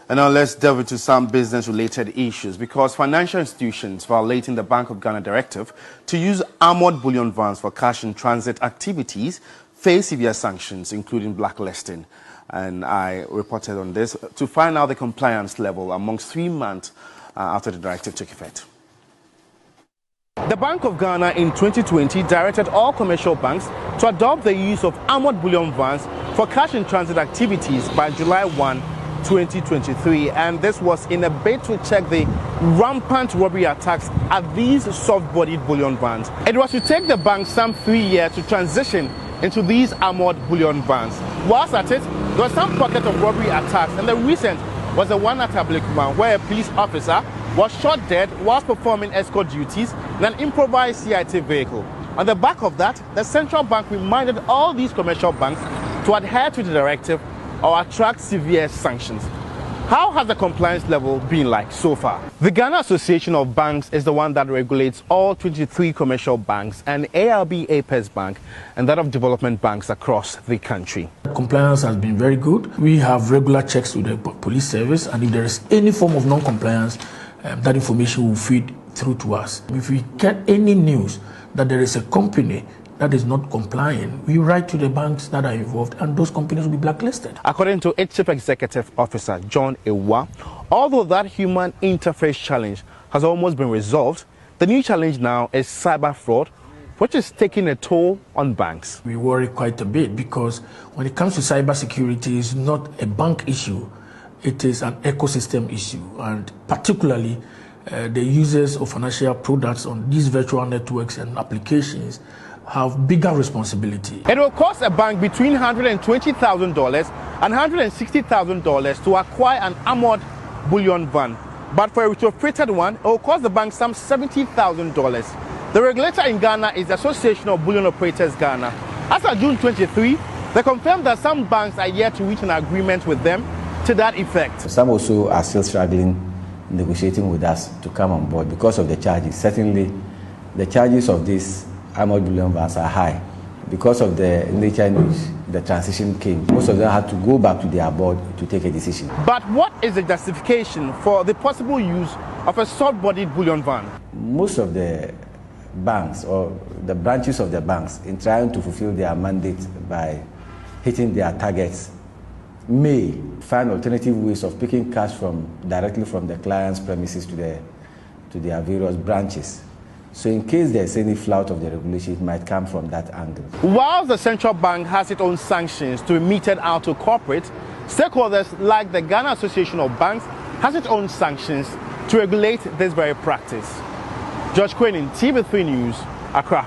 And now let's delve into some business-related issues because financial institutions violating the Bank of Ghana directive to use armoured bullion vans for cash in transit activities face severe sanctions, including blacklisting. And I reported on this to find out the compliance level amongst 3 months after the directive took effect. The Bank of Ghana in 2020 directed all commercial banks to adopt the use of armoured bullion vans for cash in transit activities by July 1, 2023, and this was in a bid to check the rampant robbery attacks at these soft-bodied bullion vans. It was to take the bank some 3 years to transition into these armoured bullion vans. Whilst at it, there was some pocket of robbery attacks, and the recent was the one at Ablikuma, where a police officer was shot dead whilst performing escort duties in an improvised CIT vehicle. On the back of that, the central bank reminded all these commercial banks to adhere to the directive or attract severe sanctions. How has the compliance level been like so far? The Ghana Association of Banks is the one that regulates all 23 commercial banks and ARB Apex Bank and that of development banks across the country. Compliance has been very good. We have regular checks with the police service, and if there is any form of non-compliance, that information will feed through to us. If we get any news that there is a company that is not complying, we write to the banks that are involved, and those companies will be blacklisted. According to its Chief Executive Officer, John Ewa, although that human interface challenge has almost been resolved, the new challenge now is cyber fraud, which is taking a toll on banks. We worry quite a bit because when it comes to cyber security, it's not a bank issue, it is an ecosystem issue, and particularly the users of financial products on these virtual networks and applications have bigger responsibility. It will cost a bank between $120,000 and $160,000 to acquire an armoured bullion van. But for a retrofitted one, it will cost the bank some $70,000. The regulator in Ghana is the Association of Bullion Operators Ghana. As of June 23, they confirmed that some banks are yet to reach an agreement with them to that effect. Some also are still struggling, negotiating with us to come on board because of the charges. Certainly, the charges of this armoured bullion vans are high. Because of the nature in which the transition came, most of them had to go back to their board to take a decision. But what is the justification for the possible use of a soft-bodied bullion van? Most of the banks or the branches of the banks, in trying to fulfill their mandate by hitting their targets, may find alternative ways of picking cash directly from the client's premises to their various branches. So in case there's any flout of the regulation, it might come from that angle. While the central bank has its own sanctions to be meted out to corporates, stakeholders like the Ghana Association of Banks has its own sanctions to regulate this very practice. George Quinn in TV3 News, Accra.